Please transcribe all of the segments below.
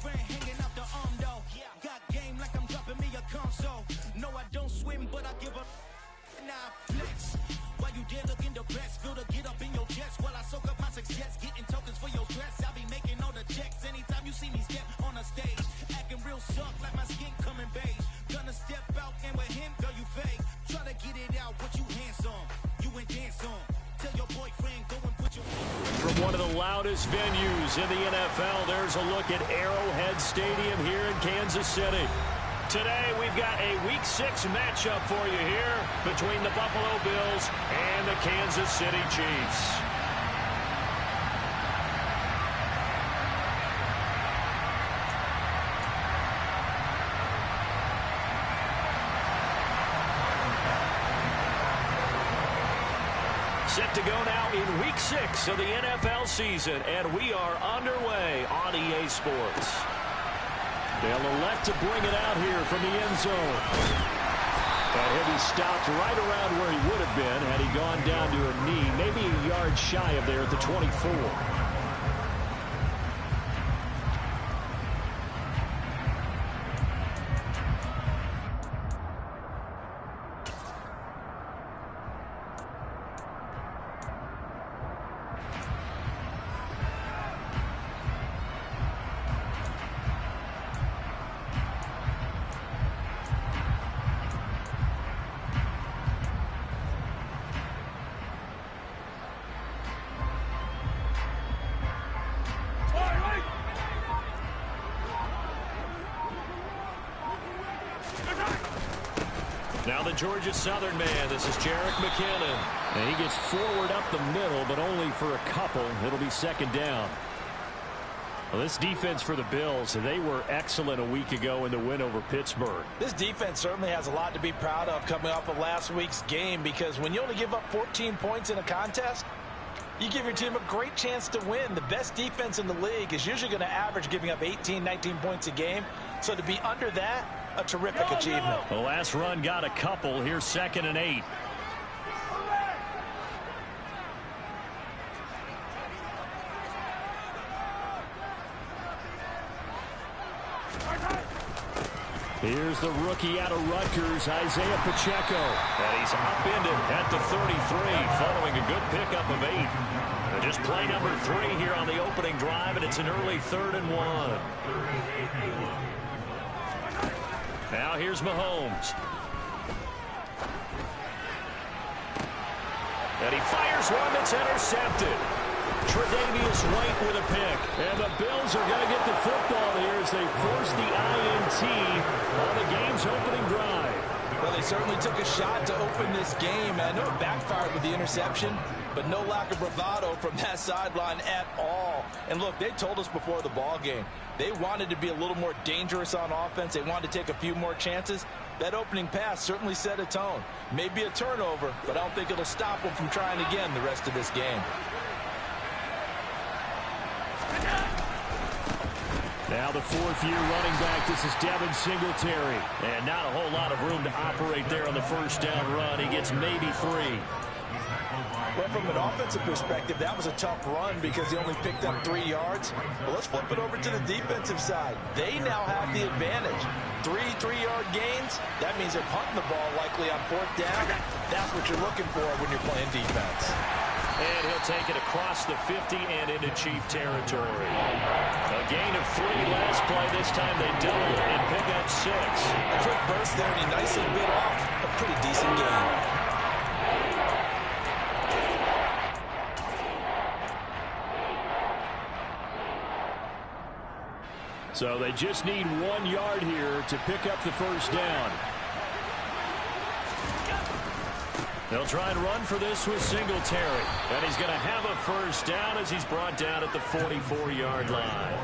boyfriend hanging out the arm though. Got game like I'm dropping me a console. No, I don't swim, but I give up. Nah, flex. Why you dare look in the best? Feel to get up in your chest while I soak up my success. Getting tokens for your stress. I be making all the checks anytime you see me step on a stage. Acting real soft like my skin coming beige. Gonna step out and with him, girl, you fake. Try to get it out, what you handsome. You ain't dance on. Tell your boyfriend, go and put your... From one of the loudest venues in the NFL, there's a look at Arrowhead Stadium here in Kansas City. Today, we've got a Week 6 matchup for you here between the Buffalo Bills and the Kansas City Chiefs. Set to go now in Week 6 of the NFL season, and we are underway on EA Sports. They'll elect to bring it out here from the end zone. And he'll be stopped right around where he would have been had he gone down to a knee, maybe a yard shy of there at the 24. Now the Georgia Southern man, this is Jerick McKinnon. And he gets forward up the middle, but only for a couple. It'll be second down. Well, this defense for the Bills, they were excellent a week ago in the win over Pittsburgh. This defense certainly has a lot to be proud of coming off of last week's game, because when you only give up 14 points in a contest, you give your team a great chance to win. The best defense in the league is usually going to average giving up 18, 19 points a game. So to be under that, a terrific achievement. The last run got a couple. Here's 2nd and 8. Here's the rookie out of Rutgers, Isaiah Pacheco. And he's upended at the 33, following a good pickup of 8. And just play number 3 here on the opening drive, and it's an early 3rd and 1. Now here's Mahomes. And he fires one that's intercepted. Tre'Davious White with a pick. And the Bills are going to get the football here as they force the INT on the game's opening drive. Well, they certainly took a shot to open this game. I know it backfired with the interception, but no lack of bravado from that sideline at all. And look, they told us before the ball game, they wanted to be a little more dangerous on offense. They wanted to take a few more chances. That opening pass certainly set a tone. Maybe a turnover, but I don't think it'll stop them from trying again the rest of this game. Now the 4th-year running back, this is Devin Singletary. And not a whole lot of room to operate there on the first down run. He gets maybe 3. Well, from an offensive perspective, that was a tough run because he only picked up 3 yards. But let's flip it over to the defensive side. They now have the advantage. 3 3-yard gains, that means they're punting the ball likely on 4th down. That's what you're looking for when you're playing defense. And he'll take it across the 50 and into Chief territory. A gain of 3 last play. This time they double and pick up 6. A quick burst there, and he nicely bit off a pretty decent gain. So they just need 1 yard here to pick up the first down. They'll try and run for this with Singletary. And he's going to have a first down as he's brought down at the 44-yard line.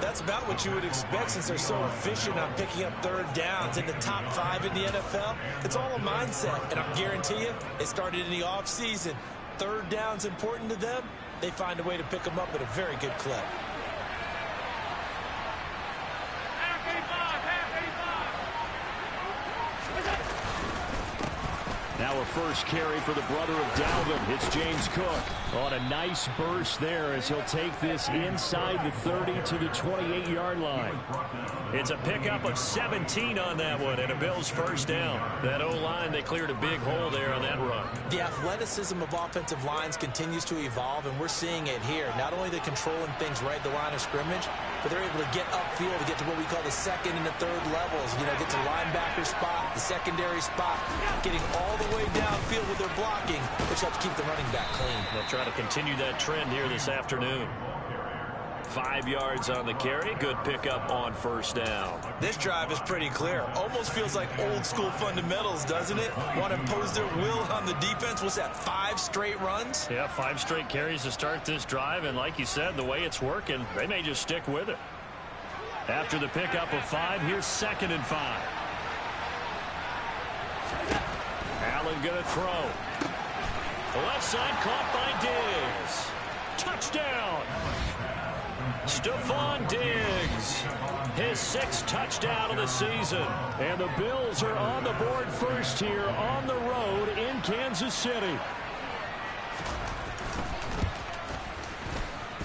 That's about what you would expect since they're so efficient on picking up 3rd downs in the top 5 in the NFL. It's all a mindset, and I guarantee you, it started in the offseason. 3rd down's important to them. They find a way to pick them up at a very good clip. Now now a first carry for the brother of Dalvin. It's James Cook on a nice burst there as he'll take this inside the 30 to the 28-yard line. It's a pickup of 17 on that one and a Bills first down. That O-line, they cleared a big hole there on that run. The athleticism of offensive lines continues to evolve, and we're seeing it here. Not only they're controlling things right at the line of scrimmage, but they're able to get upfield to get to what we call the second and the third levels. You know, get to linebacker spot, the secondary spot, getting all the way downfield with their blocking, which helps keep the running back clean. They'll try to continue that trend here this afternoon. 5 yards on the carry. Good pickup on first down. This drive is pretty clear. Almost feels like old school fundamentals, doesn't it? Want to impose their will on the defense. What's that, 5 straight runs? Yeah, 5 straight carries to start this drive. And like you said, the way it's working, they may just stick with it. After the pickup of 5, here's 2nd and 5. Allen going to throw. The left side caught by Diggs. Touchdown. Stephon Diggs, his 6th touchdown of the season. And the Bills are on the board first here on the road in Kansas City.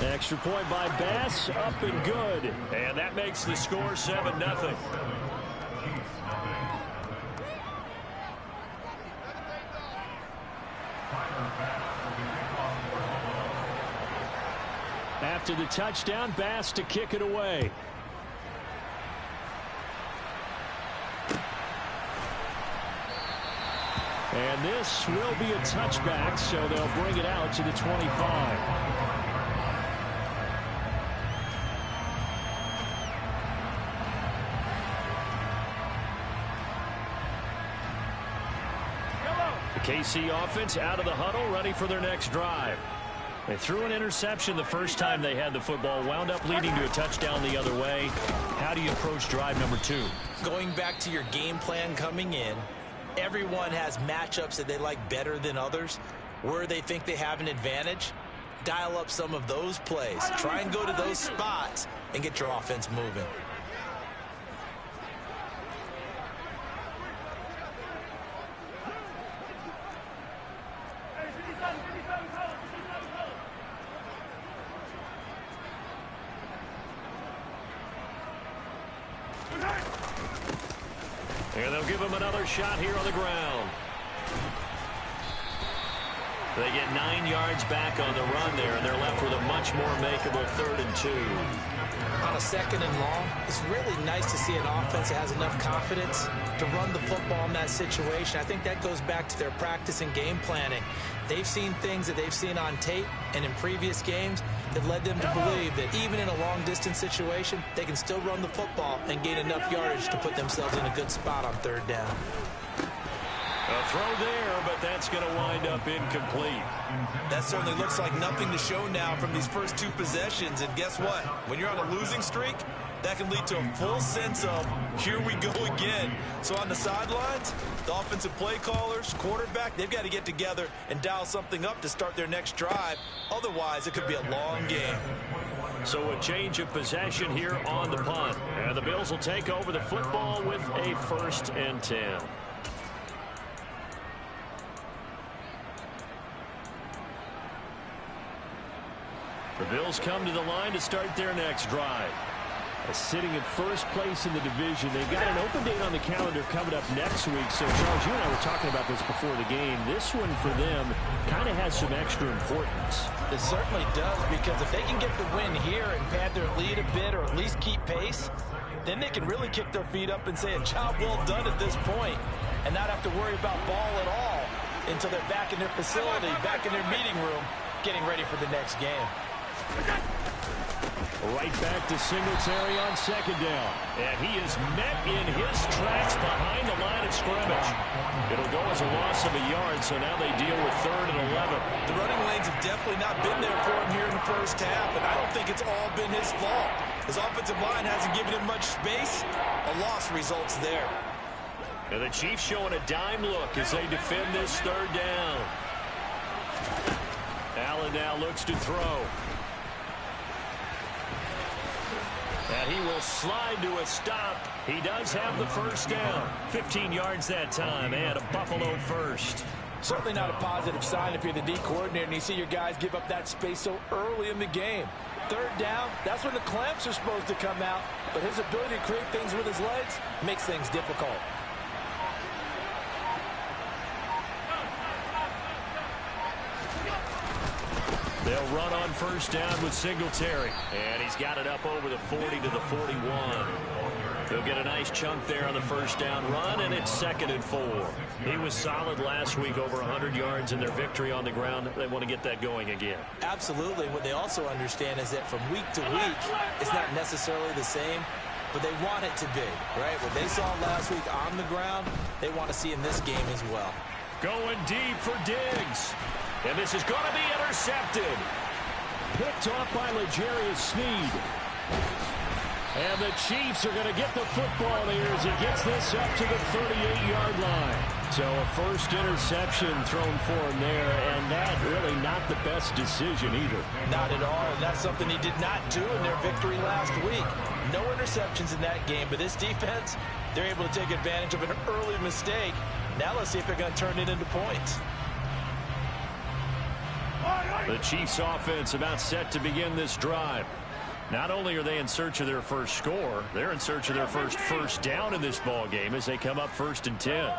Extra point by Bass, up and good. And that makes the score 7-0. After the touchdown, Bass to kick it away. And this will be a touchback, so they'll bring it out to the 25. The KC offense out of the huddle, ready for their next drive. They threw an interception the first time they had the football, wound up leading to a touchdown the other way. How do you approach drive number 2? Going back to your game plan coming in, everyone has matchups that they like better than others. Where they think they have an advantage, dial up some of those plays. Try and go to those spots and get your offense moving. And they'll give him another shot here on the ground. They get 9 yards back on the run there, and they're left with a much more makeable 3rd and 2. On a 2nd and long, it's really nice to see an offense that has enough confidence to run the football in that situation. I think that goes back to their practice and game planning. They've seen things that they've seen on tape and in previous games that led them to believe that even in a long-distance situation, they can still run the football and gain enough yardage to put themselves in a good spot on 3rd down. A throw there, but that's going to wind up incomplete. That certainly looks like nothing to show now from these first 2 possessions. And guess what? When you're on a losing streak, that can lead to a full sense of, here we go again. So on the sidelines, the offensive play callers, quarterback, they've got to get together and dial something up to start their next drive. Otherwise, it could be a long game. So a change of possession here on the punt. And the Bills will take over the football with a 1st and 10. The Bills come to the line to start their next drive. Sitting at first place in the division. They've got an open date on the calendar coming up next week. So, Charles, you and I were talking about this before the game. This one for them kind of has some extra importance. It certainly does, because if they can get the win here and pad their lead a bit or at least keep pace, then they can really kick their feet up and say a job well done at this point and not have to worry about ball at all until they're back in their facility, back in their meeting room, getting ready for the next game. Right back to Singletary on 2nd down. And he is met in his tracks behind the line of scrimmage. It'll go as a loss of a yard, so now they deal with 3rd and 11. The running lanes have definitely not been there for him here in the first half, and I don't think it's all been his fault. His offensive line hasn't given him much space. A loss results there. And the Chiefs showing a dime look as they defend this 3rd down. Allen now looks to throw. And he will slide to a stop. He does have the 1st down. 15 yards that time and a Buffalo 1st. Certainly not a positive sign if you're the D coordinator and you see your guys give up that space so early in the game. Third down, that's when the clamps are supposed to come out, but his ability to create things with his legs makes things difficult. They'll run on first down with Singletary. And he's got it up over the 40 to the 41. They'll get a nice chunk there on the first down run, and it's 2nd and 4. He was solid last week, over 100 yards in their victory on the ground. They want to get that going again. Absolutely. What they also understand is that from week to week, it's not necessarily the same, but they want it to be, right? What they saw last week on the ground, they want to see in this game as well. Going deep for Diggs. And this is going to be intercepted. Picked off by L'Jarius Sneed. And the Chiefs are going to get the football here as he gets this up to the 38-yard line. So a first interception thrown for him there, and that really not the best decision either. Not at all, and that's something he did not do in their victory last week. No interceptions in that game, but this defense, they're able to take advantage of an early mistake. Now let's see if they're going to turn it into points. The Chiefs offense about set to begin this drive. Not only are they in search of their first score, they're in search of their first down in this ball game as they come up 1st and 10.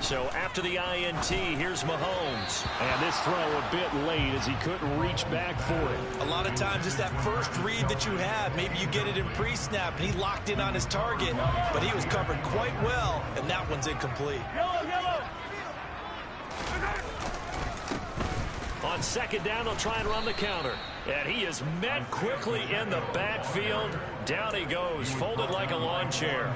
So after the INT, here's Mahomes. And this throw a bit late as he couldn't reach back for it. A lot of times it's that first read that you have. Maybe you get it in pre-snap, and he locked in on his target, but he was covered quite well, and that one's incomplete. On 2nd down, they'll try and run the counter. And he is met quickly in the backfield. Down he goes, folded like a lawn chair.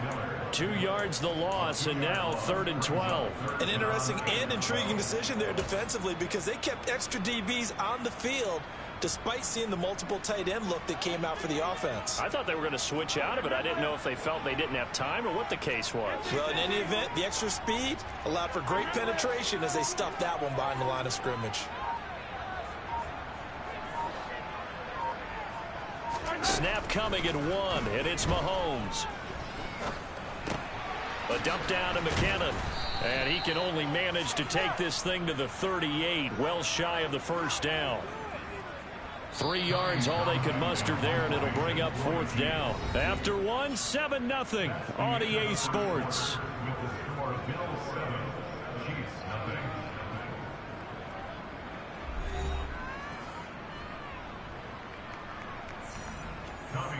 2 yards the loss, and now 3rd and 12. An interesting and intriguing decision there defensively because they kept extra DBs on the field despite seeing the multiple tight end look that came out for the offense. I thought they were going to switch out of it. I didn't know if they felt they didn't have time or what the case was. Well, in any event, the extra speed allowed for great penetration as they stuffed that one behind the line of scrimmage. Snap coming at 1, and it's Mahomes. A dump down to McKinnon. And he can only manage to take this thing to the 38, well shy of the first down. 3 yards, all they could muster there, and it'll bring up 4th down. After 1, 7-0 on EA Sports.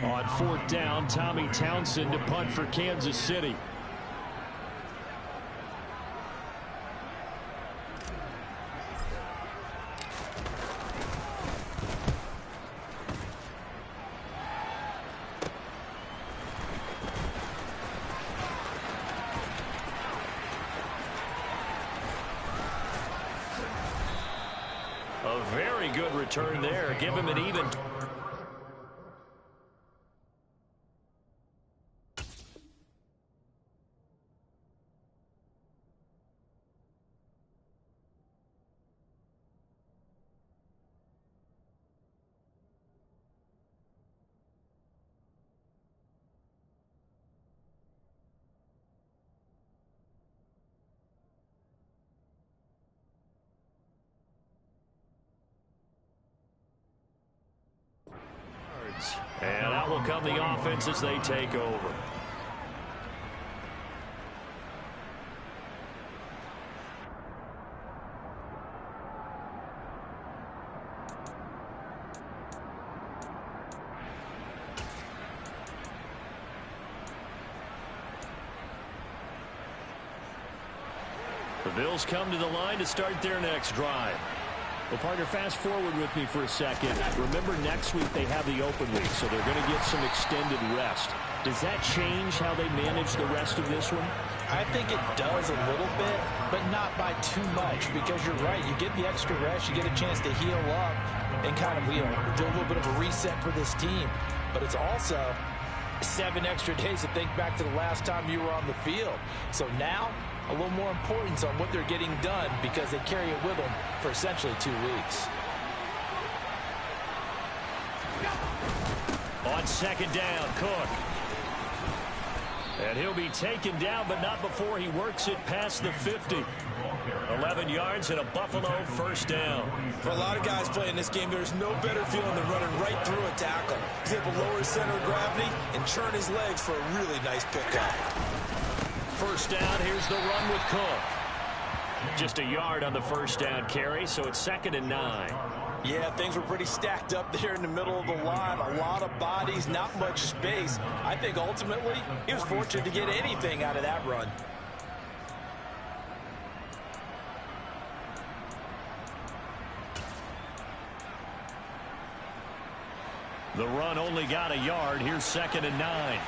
On 4th down, Tommy Townsend to punt for Kansas City. A very good return there. Give him an even. And out will come the offense as they take over. The Bills come to the line to start their next drive. Well, partner, fast forward with me for a second. Remember, next week they have the open week, so they're going to get some extended rest. Does that change how they manage the rest of this one? I think it does a little bit, but not by too much, because you're right. You get the extra rest, you get a chance to heal up and kind of, do a little bit of a reset for this team. But it's also 7 extra days to think back to the last time you were on the field. So now, a little more importance on what they're getting done because they carry it with them for essentially 2 weeks. On 2nd down, Cook. And he'll be taken down, but not before he works it past the 50. 11 yards and a Buffalo first down. For a lot of guys playing this game, there's no better feeling than running right through a tackle. He's able to lower his center of gravity and churn his legs for a really nice pickup. First down, here's the run with Cook. Just a yard on the first down carry, so it's 2nd and 9. Yeah, things were pretty stacked up there in the middle of the line. A lot of bodies, not much space. I think ultimately he was fortunate to get anything out of that run. The run only got a yard. Here's 2nd and 9.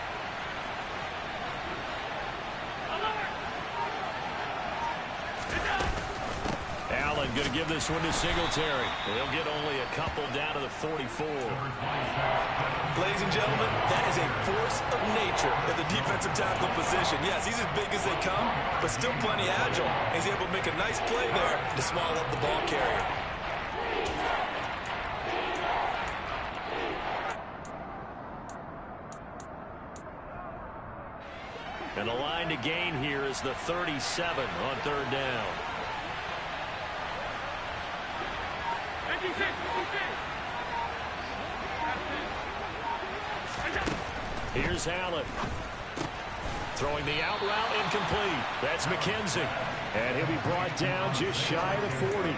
Allen going to give this one to Singletary. They'll get only a couple down to the 44. Ladies and gentlemen, that is a force of nature at the defensive tackle position. Yes, he's as big as they come, but still plenty agile. He's able to make a nice play there to small up the ball carrier. And the line to gain here is the 37 on 3rd down. Here's Allen. Throwing the out route incomplete. That's McKenzie. And he'll be brought down just shy of the 40.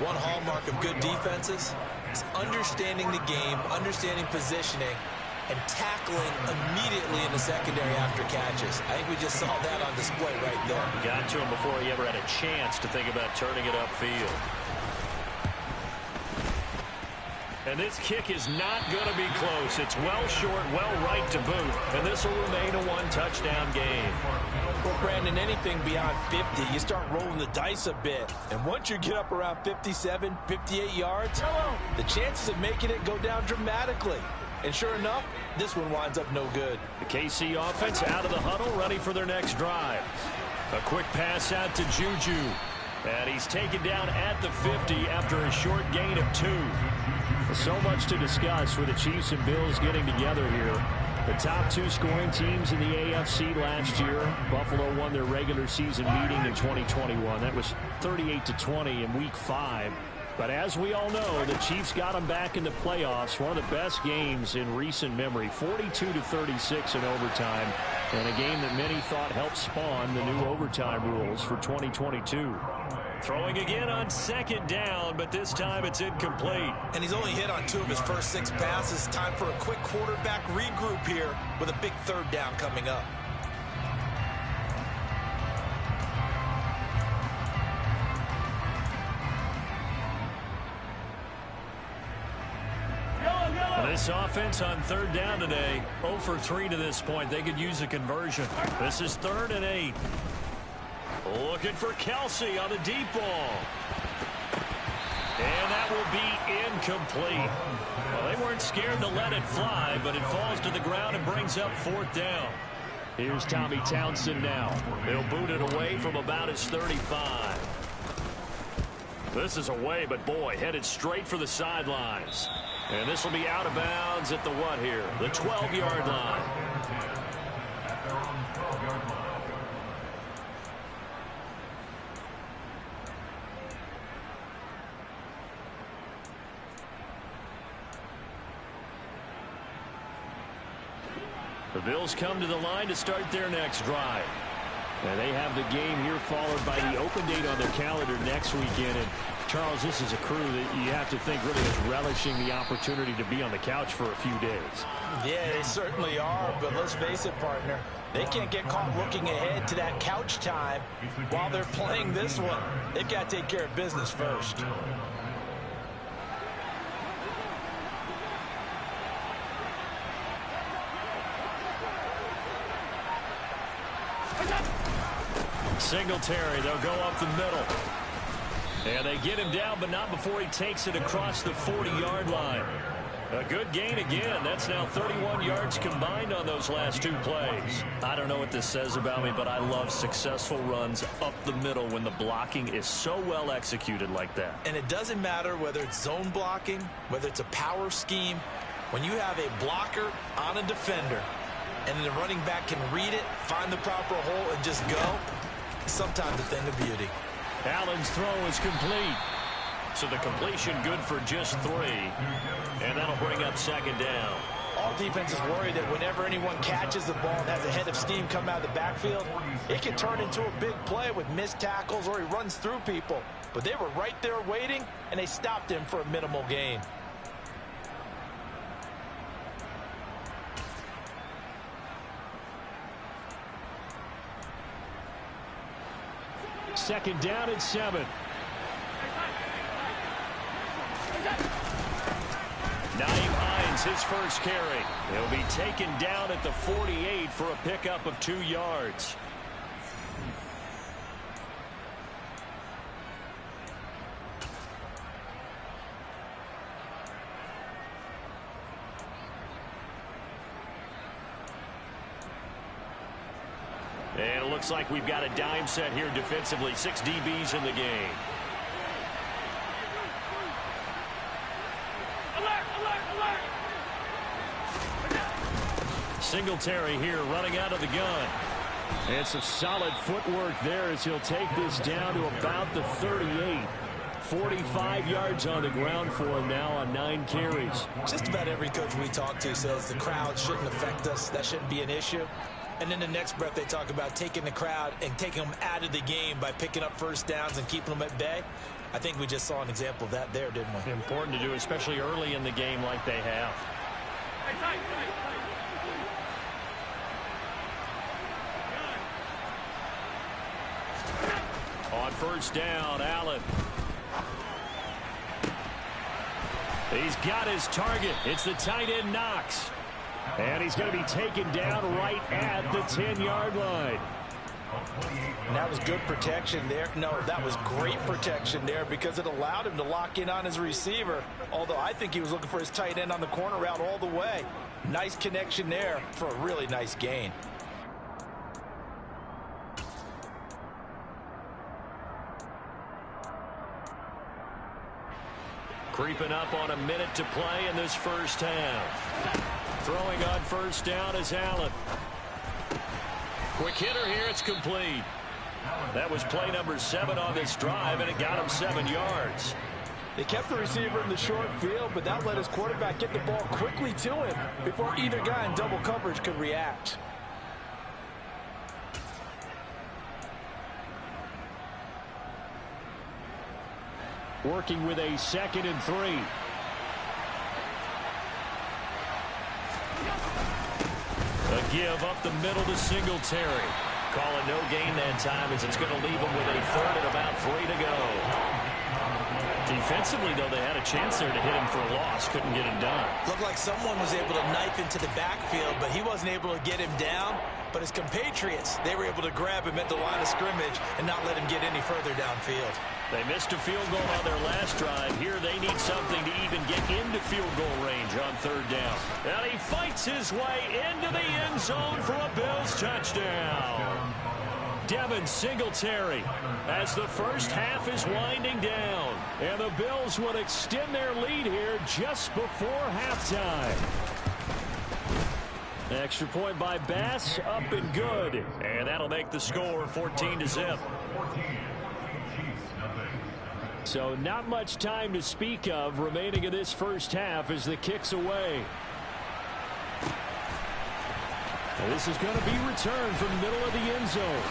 One hallmark of good defenses is understanding the game, understanding positioning, and tackling immediately in the secondary after catches. I think we just saw that on display right there. Got to him before he ever had a chance to think about turning it upfield. And this kick is not going to be close. It's well short, well right to boot. And this will remain a one-touchdown game. Well, Brandon, anything beyond 50, you start rolling the dice a bit. And once you get up around 57, 58 yards, the chances of making it go down dramatically. And sure enough, this one winds up no good. The KC offense out of the huddle, ready for their next drive. A quick pass out to Juju. And he's taken down at the 50 after a short gain of 2. So much to discuss with the Chiefs and Bills getting together here. The top 2 scoring teams in the AFC last year. Buffalo won their regular season meeting in 2021. That was 38-20 in Week 5. But as we all know, the Chiefs got them back in the playoffs. One of the best games in recent memory. 42-36 in overtime. And a game that many thought helped spawn the new overtime rules for 2022. Throwing again on 2nd down, but this time it's incomplete. And he's only hit on 2 of his first 6 passes. Time for a quick quarterback regroup here with a big 3rd down coming up. This offense on 3rd down today, 0 for 3 to this point. They could use a conversion. This is 3rd and 8. Looking for Kelsey on the deep ball. And that will be incomplete. Well, they weren't scared to let it fly, but it falls to the ground and brings up 4th down. Here's Tommy Townsend now. He'll boot it away from about his 35. This is away, but boy, headed straight for the sidelines. And this will be out of bounds at the what here? The 12-yard line. The Bills come to the line to start their next drive. And they have the game here followed by the open date on their calendar next weekend. And Charles, this is a crew that you have to think really is relishing the opportunity to be on the couch for a few days. Yeah, they certainly are, but let's face it, partner. They can't get caught looking ahead to that couch time while they're playing this one. They've got to take care of business first. Singletary, they'll go up the middle. And they get him down, but not before he takes it across the 40-yard line. A good gain again. That's now 31 yards combined on those last 2 plays. I don't know what this says about me, but I love successful runs up the middle when the blocking is so well executed like that. And it doesn't matter whether it's zone blocking, whether it's a power scheme. When you have a blocker on a defender, and the running back can read it, find the proper hole, and just go, sometimes a thing of beauty. Allen's throw is complete. So the completion good for just 3. And that'll bring up second down. All defenses worry that whenever anyone catches the ball and has a head of steam come out of the backfield, it can turn into a big play with missed tackles or he runs through people. But they were right there waiting, and they stopped him for a minimal gain. Second down and 7. Naeem Hines, his first carry. He'll be taken down at the 48 for a pickup of 2 yards. And it looks like we've got a dime set here defensively. 6 DBs in the game. Singletary here running out of the gun. And some solid footwork there as he'll take this down to about the 38. 45 yards on the ground for him now on 9 carries. Just about every coach we talk to says the crowd shouldn't affect us. That shouldn't be an issue. And in the next breath, they talk about taking the crowd and taking them out of the game by picking up first downs and keeping them at bay. I think we just saw an example of that there, didn't we? Important to do, especially early in the game like they have. On first down, Allen. He's got his target. It's the tight end Knox. And he's going to be taken down right at the 10-yard line. And that was good protection there. No, that was great protection there because it allowed him to lock in on his receiver. Although I think he was looking for his tight end on the corner route all the way. Nice connection there for a really nice gain. Creeping up on a minute to play in this first half. Throwing on first down is Allen. Quick hitter here, it's complete. That was play number 7 on this drive, and it got him 7 yards. They kept the receiver in the short field, but that let his quarterback get the ball quickly to him before either guy in double coverage could react. Working with a 2nd and 3. A give up the middle to Singletary. Call it no gain that time as it's going to leave him with a 3rd and about 3 to go. Defensively, though, they had a chance there to hit him for a loss. Couldn't get it done. Looked like someone was able to knife into the backfield, but he wasn't able to get him down. But his compatriots, they were able to grab him at the line of scrimmage and not let him get any further downfield. They missed a field goal on their last drive. Here they need something to even get into field goal range on 3rd down. And he fights his way into the end zone for a Bills touchdown. Devin Singletary as the first half is winding down. And the Bills would extend their lead here just before halftime. Extra point by Bass, up and good. And that'll make the score 14-0. So not much time to speak of remaining in this first half as the kick's away. And this is going to be returned from the middle of the end zone.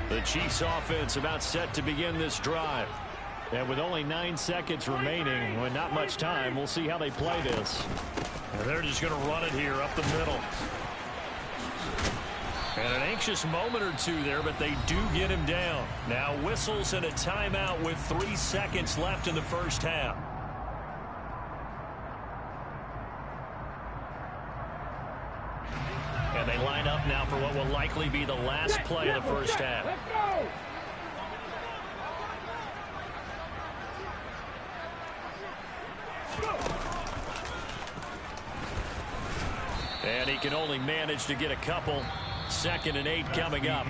The Chiefs offense about set to begin this drive. And with only 9 seconds remaining, with not much time, we'll see how they play this. And they're just going to run it here up the middle. And an anxious moment or two there, but they do get him down. Now whistles and a timeout with 3 seconds left in the first half. And they line up now for what will likely be the last play of the first half. Let's go! And he can only manage to get a couple. 2nd and 8 coming up.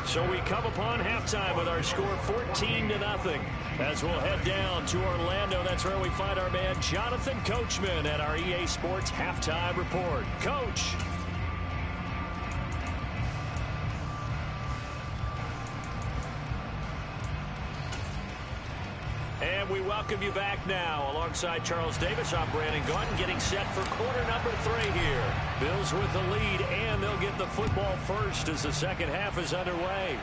So we come upon halftime with our score 14-0. As we'll head down to Orlando, that's where we find our man Jonathan Coachman at our EA Sports Halftime Report. Coach. And we welcome you back now. Alongside Charles Davis, I'm Brandon Gaudin, getting set for quarter number 3 here. Bills with the lead, and they'll get the football first as the second half is underway.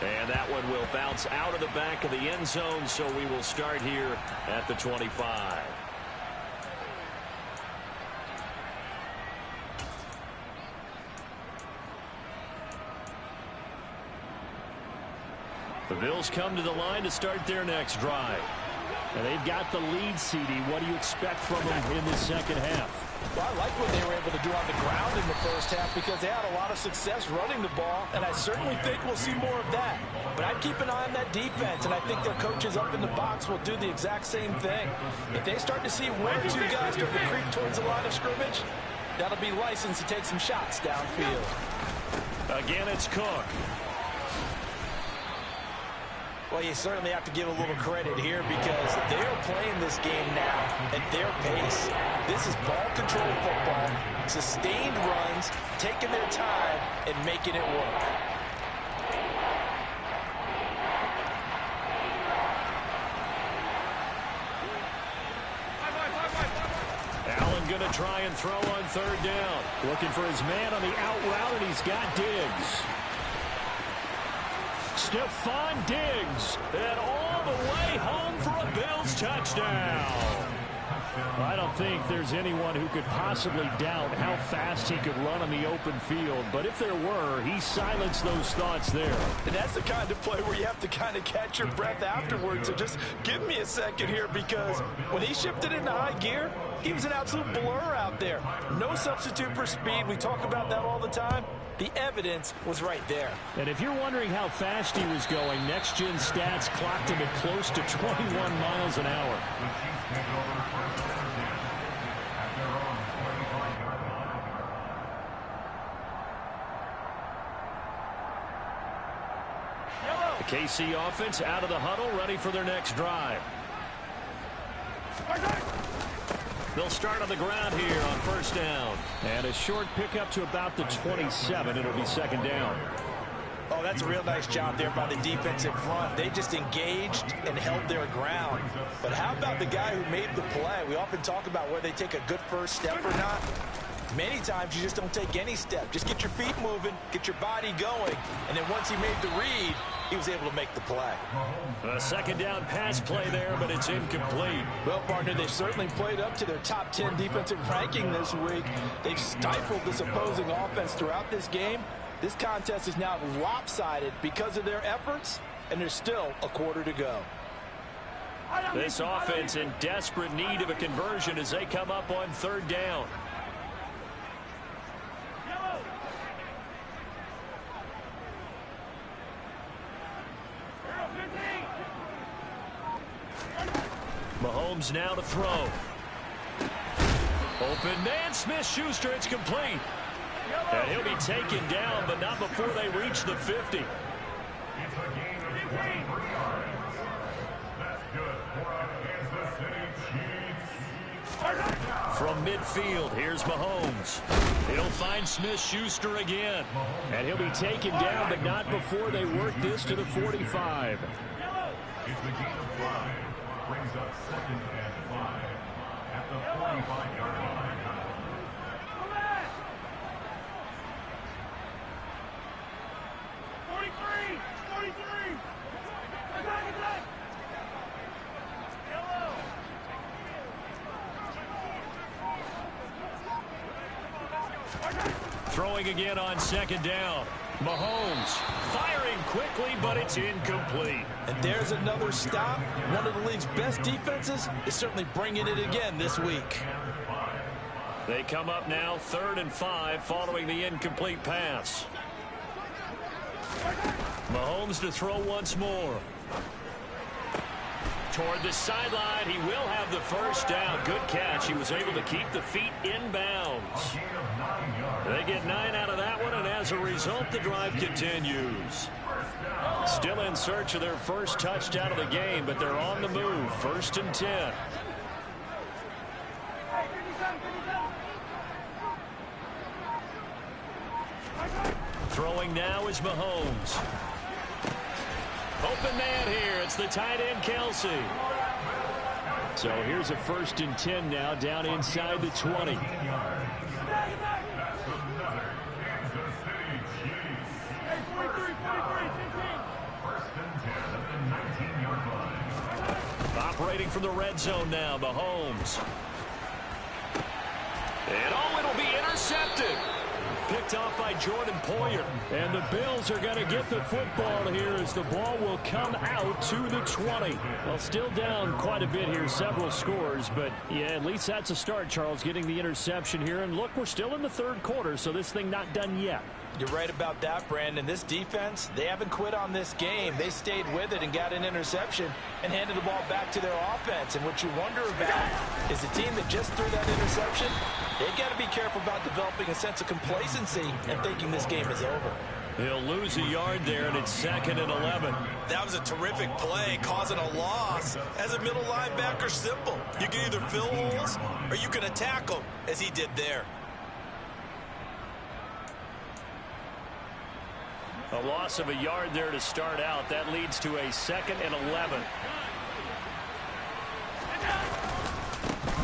And that one will bounce out of the back of the end zone, so we will start here at the 25. The Bills come to the line to start their next drive. And they've got the lead, CD. What do you expect from them in the second half? Well, I like what they were able to do on the ground in the first half because they had a lot of success running the ball, and I certainly think we'll see more of that. But I'd keep an eye on that defense, and I think their coaches up in the box will do the exact same thing. If they start to see 1 or 2 guys start to creep towards the line of scrimmage, that'll be licensed to take some shots downfield. Again, it's Cook. Well, you certainly have to give a little credit here because they're playing this game now at their pace. This is ball control football, sustained runs, taking their time and making it work. Allen going to try and throw on 3rd down. Looking for his man on the out route, and he's got Diggs. Stephon Diggs, and all the way home for a Bills touchdown. I don't think there's anyone who could possibly doubt how fast he could run on the open field, but if there were, he silenced those thoughts there. And that's the kind of play where you have to kind of catch your breath afterwards. So just give me a second here because when he shifted into high gear, he was an absolute blur out there. No substitute for speed. We talk about that all the time. The evidence was right there. And if you're wondering how fast he was going, Next Gen Stats clocked him at close to 21 miles an hour. The KC offense out of the huddle, ready for their next drive. They'll start on the ground here on 1st down. And a short pickup to about the 27. It'll be 2nd down. Oh, that's a real nice job there by the defensive front. They just engaged and held their ground. But how about the guy who made the play? We often talk about whether they take a good first step or not. Many times you just don't take any step. Just get your feet moving, get your body going, and then once he made the read, he was able to make the play. A 2nd down pass play there, but it's incomplete. Well, partner, they've certainly played up to their top 10 defensive ranking this week. They've stifled this opposing offense throughout this game. This contest is now lopsided because of their efforts, and there's still a quarter to go. This offense in desperate need of a conversion as they come up on 3rd down. Mahomes now to throw. Open man, Smith-Schuster, it's complete. And he'll be taken down, but not before they reach the 50. From midfield, here's Mahomes. He'll find Smith-Schuster again. And he'll be taken down, but not before they work this to the 45. It's the game of 5. Brings up 2nd and 5 at the 45-yard line. 43. Throwing again on 2nd down. Mahomes firing quickly, but it's incomplete. And there's another stop. One of the league's best defenses is certainly bringing it again this week. They come up now 3rd and 5 following the incomplete pass. Mahomes to throw once more. Toward the sideline, he will have the first down. Good catch. He was able to keep the feet inbounds. They get 9 out of that one, and as a result, the drive continues. Still in search of their first touchdown of the game, but they're on the move. 1st and 10. Throwing now is Mahomes. Open man here. It's the tight end, Kelsey. So here's a 1st and 10 now, down inside the 20. Operating from the red zone now, Mahomes. And it'll be intercepted. Picked off by Jordan Poyer. And the Bills are going to get the football here as the ball will come out to the 20. Well, still down quite a bit here, several scores. But, yeah, at least that's a start, Charles, getting the interception here. And, look, we're still in the 3rd quarter, so this thing not done yet. You're right about that, Brandon. This defense, they haven't quit on this game. They stayed with it and got an interception and handed the ball back to their offense. And what you wonder about is the team that just threw that interception, they've got to be careful about developing a sense of complacency and thinking this game is over. He'll lose a yard there, and it's 2nd and 11. That was a terrific play, causing a loss. As a middle linebacker, simple. You can either fill holes or you can attack them, as he did there. A loss of a yard there to start out. That leads to a 2nd and 11.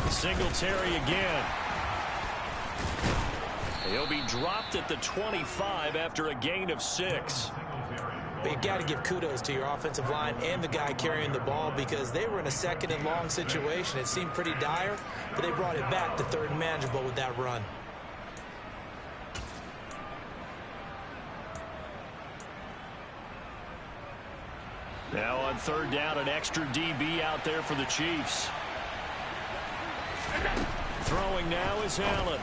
Singletary again. He'll be dropped at the 25 after a gain of 6. But you got to give kudos to your offensive line and the guy carrying the ball because they were in a 2nd and long situation. It seemed pretty dire, but they brought it back to 3rd and manageable with that run. Now on 3rd down, an extra DB out there for the Chiefs. Throwing now is Allen.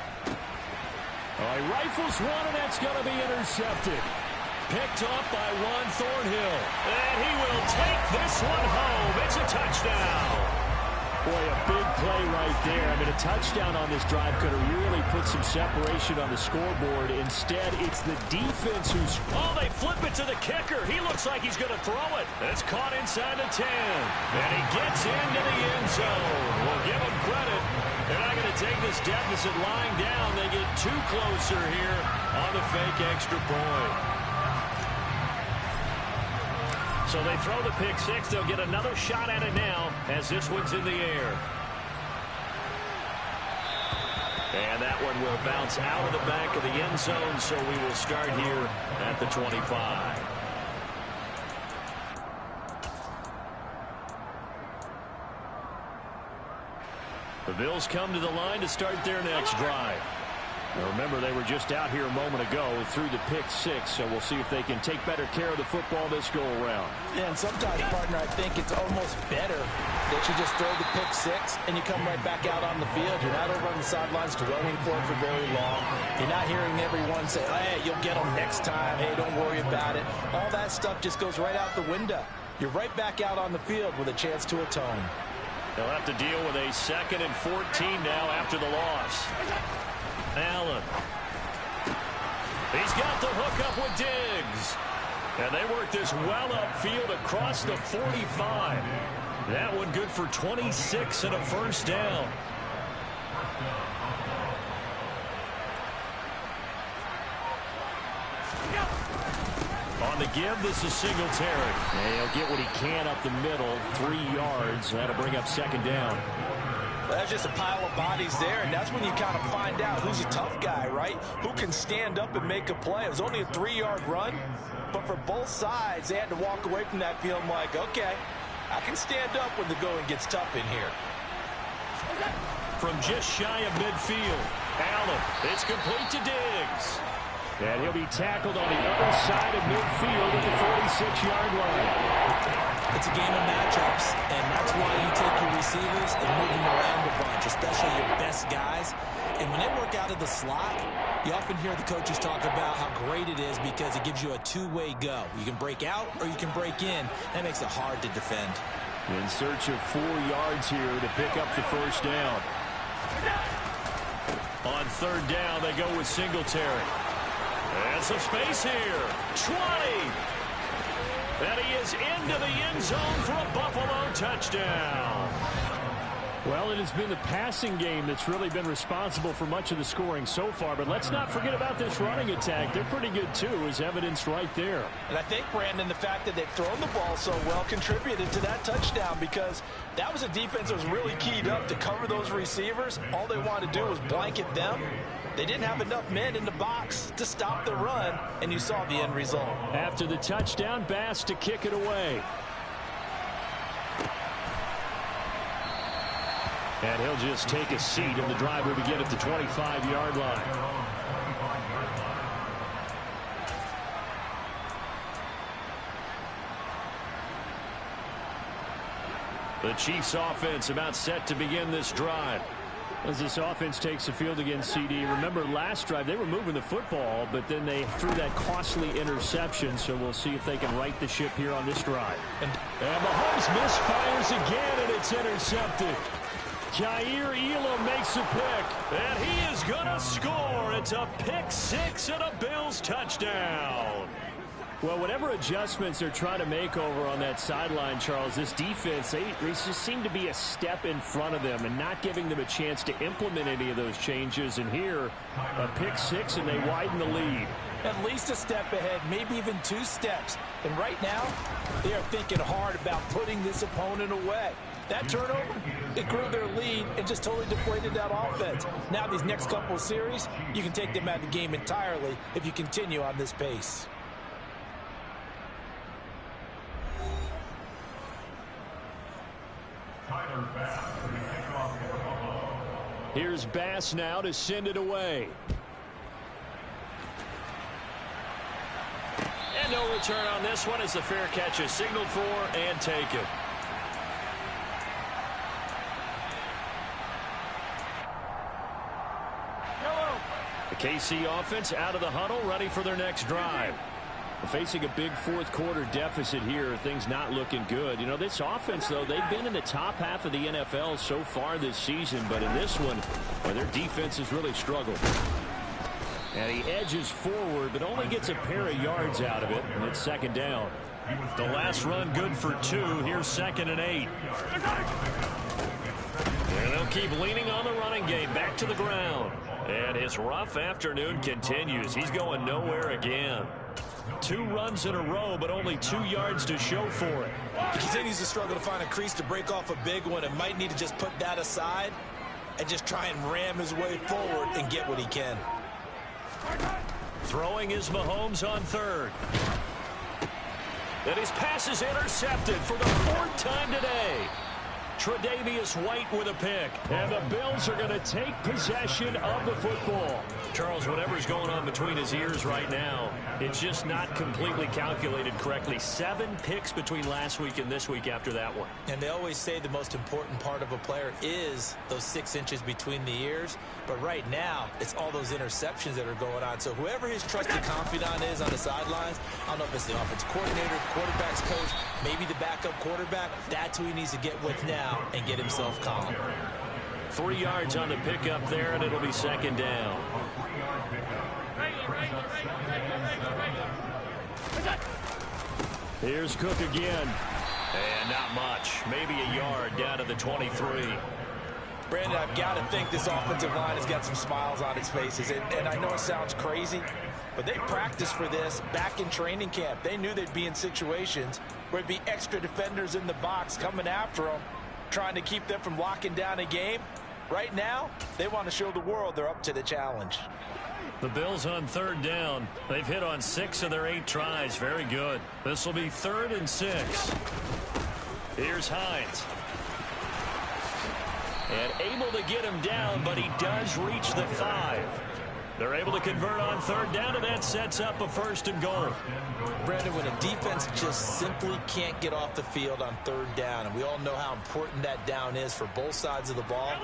He rifles one, and that's going to be intercepted. Picked up by Juan Thornhill. And he will take this one home. It's a touchdown. Boy, a big play right there. I mean, a touchdown on this drive could have really put some separation on the scoreboard. Instead, it's the defense who's... Oh, they flip it to the kicker. He looks like he's going to throw it. It's caught inside the 10. And he gets into the end zone. We'll give him credit. They're not going to take this deficit lying down. They get 2 closer here on the fake extra point. So they throw the pick 6. They'll get another shot at it now as this one's in the air. And that one will bounce out of the back of the end zone, so we will start here at the 25. The Bills come to the line to start their next drive. Now remember, they were just out here a moment ago through the pick 6, so we'll see if they can take better care of the football this go-around. Yeah, and sometimes, partner, I think it's almost better that you just throw the pick 6 and you come right back out on the field. You're not over on the sidelines dwelling for it for very long. You're not hearing everyone say, hey, you'll get them next time. Hey, don't worry about it. All that stuff just goes right out the window. You're right back out on the field with a chance to atone. They'll have to deal with a 2nd and 14 now after the loss. Allen. He's got the hook up with Diggs. And they work this well upfield across the 45. That one good for 26 and a 1st down. On the give, this is Singletary. And he'll get what he can up the middle, 3 yards. That'll bring up 2nd down. That's just a pile of bodies there, and that's when you kind of find out who's a tough guy, right? Who can stand up and make a play. It was only a 3-yard run, but for both sides, they had to walk away from that feeling like, okay, I can stand up when the going gets tough in here. From just shy of midfield, Allen, it's complete to Diggs. And he'll be tackled on the other side of midfield at the 46-yard line. It's a game of matchups, and that's why you take your receivers and move them around a bunch, especially your best guys. And when they work out of the slot, you often hear the coaches talk about how great it is because it gives you a 2-way go. You can break out or you can break in. That makes it hard to defend. In search of 4 yards here to pick up the first down. On third down, they go with Singletary. And some space here. 20. And he is into the end zone for a Buffalo touchdown. Well, it has been the passing game that's really been responsible for much of the scoring so far. But let's not forget about this running attack. They're pretty good, too, as evidenced right there. And I think, Brandon, the fact that they've thrown the ball so well contributed to that touchdown, because that was a defense that was really keyed up to cover those receivers. All they wanted to do was blanket them. They didn't have enough men in the box to stop the run, and you saw the end result. After the touchdown, Bass to kick it away. And he'll just take a seat, and the drive will begin at the 25-yard line. The Chiefs offense about set to begin this drive. As this offense takes the field against CD, remember last drive they were moving the football, but then they threw that costly interception, so we'll see if they can right the ship here on this drive. And Mahomes misfires again, and it's intercepted. Jair Elam makes a pick, and he is going to score. It's a pick six and a Bills touchdown. Well, whatever adjustments they're trying to make over on that sideline, Charles, this defense, they just seem to be a step in front of them and not giving them a chance to implement any of those changes. And here, a pick six, and they widen the lead. At least a step ahead, maybe even 2 steps. And right now, they are thinking hard about putting this opponent away. That turnover, it grew their lead and just totally deflated that offense. Now these next couple of series, you can take them out of the game entirely if you continue on this pace. Here's Bass now to send it away. And no return on this one as the fair catch is signaled for and taken. The KC offense out of the huddle, ready for their next drive. Facing a big fourth-quarter deficit here, things not looking good. You know, this offense, though, they've been in the top half of the NFL so far this season, but in this one, well, their defense has really struggled. And he edges forward, but only gets a pair of yards out of it, and it's second down. The last run good for 2. Here's 2nd and 8. And they'll keep leaning on the running game. Back to the ground. And his rough afternoon continues. He's going nowhere again. 2 runs in a row, but only 2 yards to show for it. He continues to struggle to find a crease to break off a big one and might need to just put that aside and just try and ram his way forward and get what he can. Throwing is Mahomes on third. And his pass is intercepted for the 4th time today. Tre'Davious White with a pick. And the Bills are going to take possession of the football. Charles, whatever's going on between his ears right now, it's just not completely calculated correctly. 7 picks between last week and this week after that one. And they always say the most important part of a player is those 6 inches between the ears. But right now, it's all those interceptions that are going on. So whoever his trusted confidant is on the sidelines, I don't know if it's the offensive coordinator, quarterback's coach, maybe the backup quarterback, that's who he needs to get with now and get himself calm. 3 yards on the pickup there, and it'll be second down. Here's Cook again. And not much. Maybe a yard down to the 23. Brandon, I've got to think this offensive line has got some smiles on its faces. And I know it sounds crazy, but they practiced for this back in training camp. They knew they'd be in situations where it'd be extra defenders in the box coming after them, trying to keep them from locking down a game. Right now, they want to show the world they're up to the challenge. The Bills on third down. They've hit on 6 of their 8 tries. Very good. This will be 3rd and 6. Here's Hines. And able to get him down, but he does reach the 5. They're able to convert on third down, and that sets up a 1st and goal. Brandon, when a defense just simply can't get off the field on third down, and we all know how important that down is for both sides of the ball,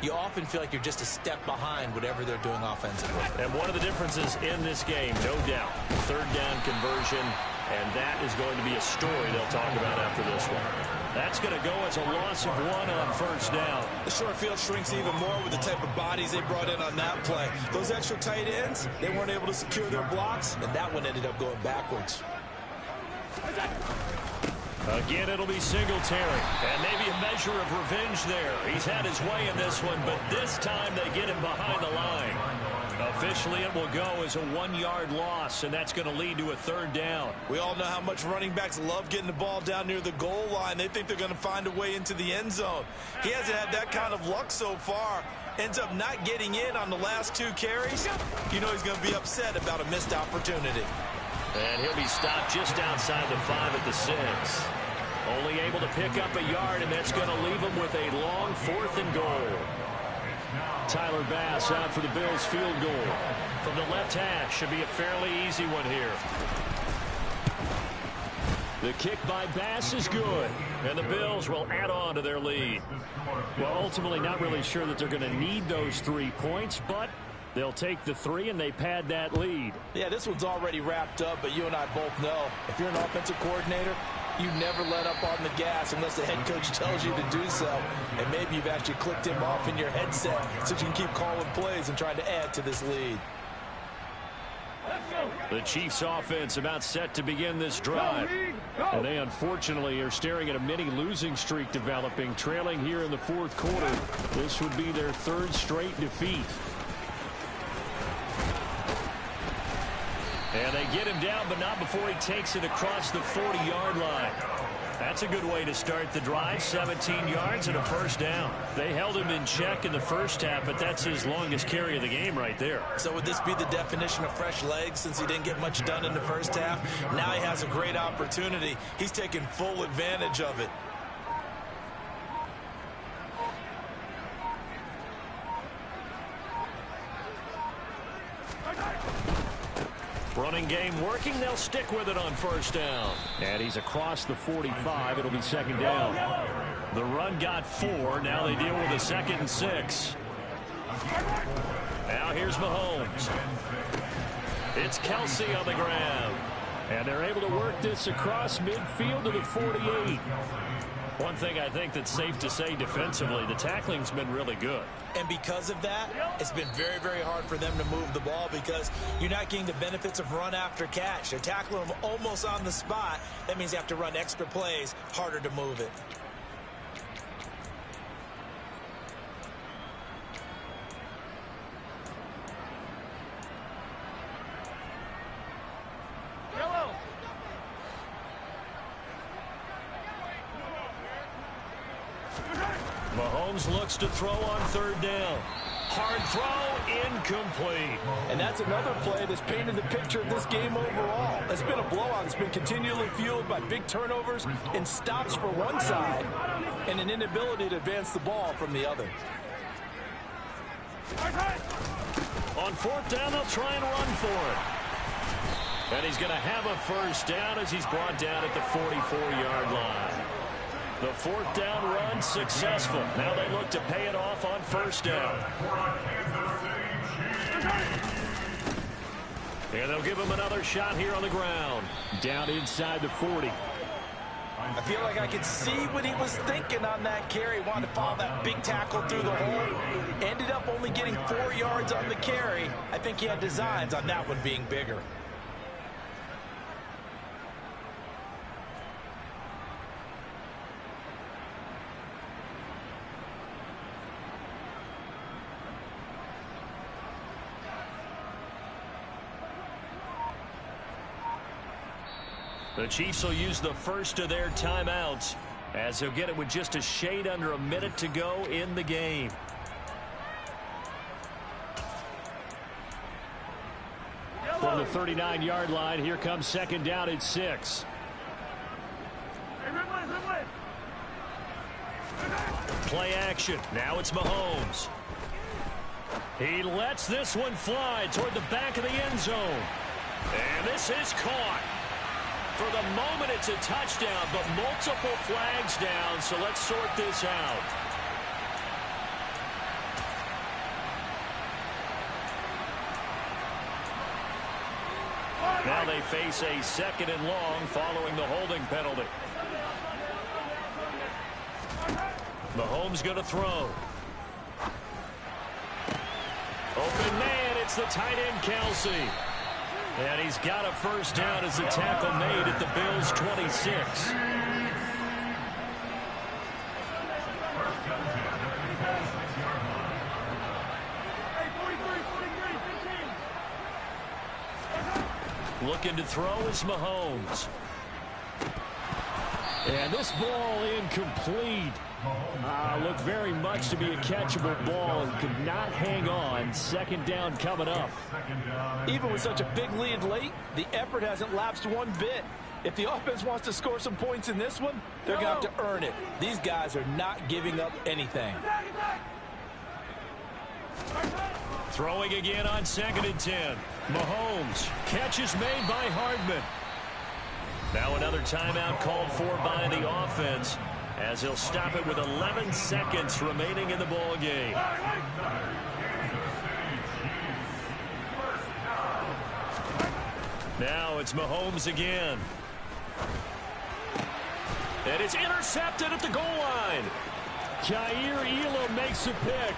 you often feel like you're just a step behind whatever they're doing offensively. And one of the differences in this game, no doubt, third down conversion, and that is going to be a story they'll talk about after this one. That's going to go as a loss of 1 on first down. The short field shrinks even more with the type of bodies they brought in on that play. Those extra tight ends, they weren't able to secure their blocks, and that one ended up going backwards. Again, it'll be Singletary, and maybe a measure of revenge there. He's had his way in this one, but this time they get him behind the line. Officially, it will go as a 1-yard loss, and that's going to lead to a 3rd down. We all know how much running backs love getting the ball down near the goal line. They think they're going to find a way into the end zone. He hasn't had that kind of luck so far. Ends up not getting in on the last 2 carries. You know he's going to be upset about a missed opportunity. And he'll be stopped just outside the 5 at the 6. Only able to pick up a yard, and that's going to leave him with a long 4th and goal. Tyler Bass out for the Bills field goal. From the left hash, should be a fairly easy one here. The kick by Bass is good, and the Bills will add on to their lead. Well, ultimately not really sure that they're going to need those 3 points, but they'll take the 3 and they pad that lead. Yeah, this one's already wrapped up, but you and I both know if you're an offensive coordinator, you never let up on the gas unless the head coach tells you to do so. And maybe you've actually clicked him off in your headset so you can keep calling plays and trying to add to this lead. The Chiefs offense about set to begin this drive. And they unfortunately are staring at a mini losing streak developing, trailing here in the 4th quarter. This would be their 3rd straight defeat. And they get him down, but not before he takes it across the 40-yard line. That's a good way to start the drive. 17 yards and a 1st down. They held him in check in the first half, but that's his longest carry of the game right there. So would this be the definition of fresh legs since he didn't get much done in the first half? Now he has a great opportunity. He's taking full advantage of it. Running game working. They'll stick with it on 1st down. And he's across the 45. It'll be 2nd down. The run got 4. Now they deal with a 2nd and 6. Now here's Mahomes. It's Kelsey on the ground. And they're able to work this across midfield to the 48. One thing I think that's safe to say defensively, the tackling's been really good. And because of that, it's been very, very hard for them to move the ball because you're not getting the benefits of run after catch. They're tackling them almost on the spot. That means you have to run extra plays, harder to move it. Mahomes looks to throw on 3rd down. Hard throw, incomplete. And that's another play that's painted the picture of this game overall. It's been a blowout. It's been continually fueled by big turnovers and stops for one side and an inability to advance the ball from the other. On 4th down, they'll try and run for it. And he's going to have a 1st down as he's brought down at the 44-yard line. The 4th down run successful. Now they look to pay it off on 1st down. And they'll give him another shot here on the ground. Down inside the 40. I feel like I could see what he was thinking on that carry. Wanted to follow that big tackle through the hole. Ended up only getting 4 yards on the carry. I think he had designs on that one being bigger. The Chiefs will use the first of their timeouts as they'll get it with just a shade under a minute to go in the game. From the 39-yard line, here comes 2nd down at 6. Play action. Now it's Mahomes. He lets this one fly toward the back of the end zone. And this is caught. For the moment, it's a touchdown, but multiple flags down, so let's sort this out. Now they face a 2nd and long following the holding penalty. Mahomes going to throw. Open man, it's the tight end, Kelsey. And he's got a first down as the tackle made at the Bills' 26. Looking to throw is Mahomes. And this ball incomplete. Looked very much to be a catchable ball. He could not hang on. Second down coming up. Even with such a big lead late, the effort hasn't lapsed one bit. If the offense wants to score some points in this one, they're going to have to earn it. These guys are not giving up anything. Throwing again on 2nd and 10. Mahomes. Catch is made by Hardman. Now another timeout called for by the offense, as he'll stop it with 11 seconds remaining in the ball game. Now it's Mahomes again. And it's intercepted at the goal line. Jair Elam makes a pick.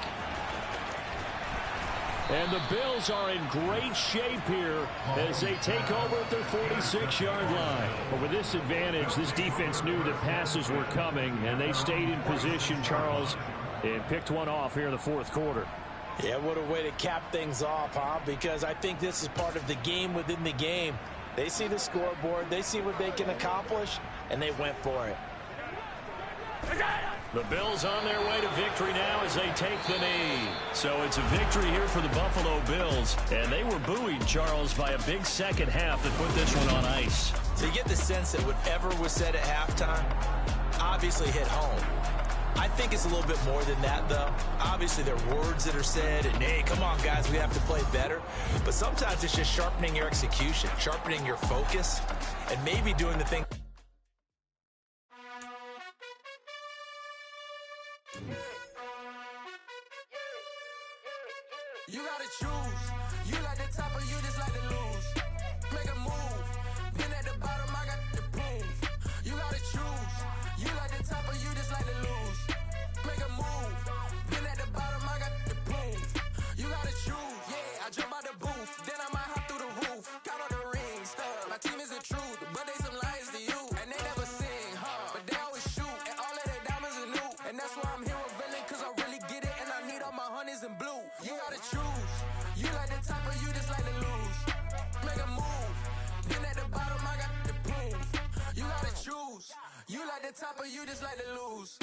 And the Bills are in great shape here as they take over at their 46-yard line. But with this advantage, this defense knew that passes were coming, and they stayed in position, Charles, and picked one off here in the fourth quarter. Yeah, what a way to cap things off, huh? Because I think this is part of the game within the game. They see the scoreboard, they see what they can accomplish, and they went for it. The Bills on their way to victory now as they take the knee. So it's a victory here for the Buffalo Bills. And they were buoyed, Charles, by a big second half that put this one on ice. So you get the sense that whatever was said at halftime obviously hit home. I think it's a little bit more than that, though. Obviously, there are words that are said, and, hey, come on, guys, we have to play better. But sometimes it's just sharpening your execution, sharpening your focus, and maybe doing the thing. You gotta choose. You like the top or you just like to lose. Make a move. Been at the bottom, I got the boom. You gotta choose. You like the top or you just like to lose. Make a move. Been at the bottom, I got the boom. You gotta choose. Yeah, I jump out the booth. Then I might hop through the roof. Count on the rings. My team is the truth, but they some liars to you. And they never sing, but they always shoot. And all of their diamonds are new. And that's why I'm here revealing, cause I really get it. And I need all my honeys in blue. You gotta choose. You like the top or you just like to lose. Make a move. Been at the bottom, I got the boom. You gotta choose. You like the top or you just like to lose.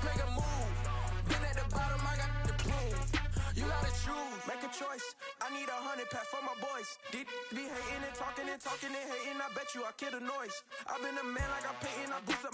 Make a move. Been at the bottom, I got the boom. You gotta choose. Make a choice. I need 100 pack for my boys. Be hating and talking and hating. I bet you I kill the noise. I've been a man like I'm painting. I boost up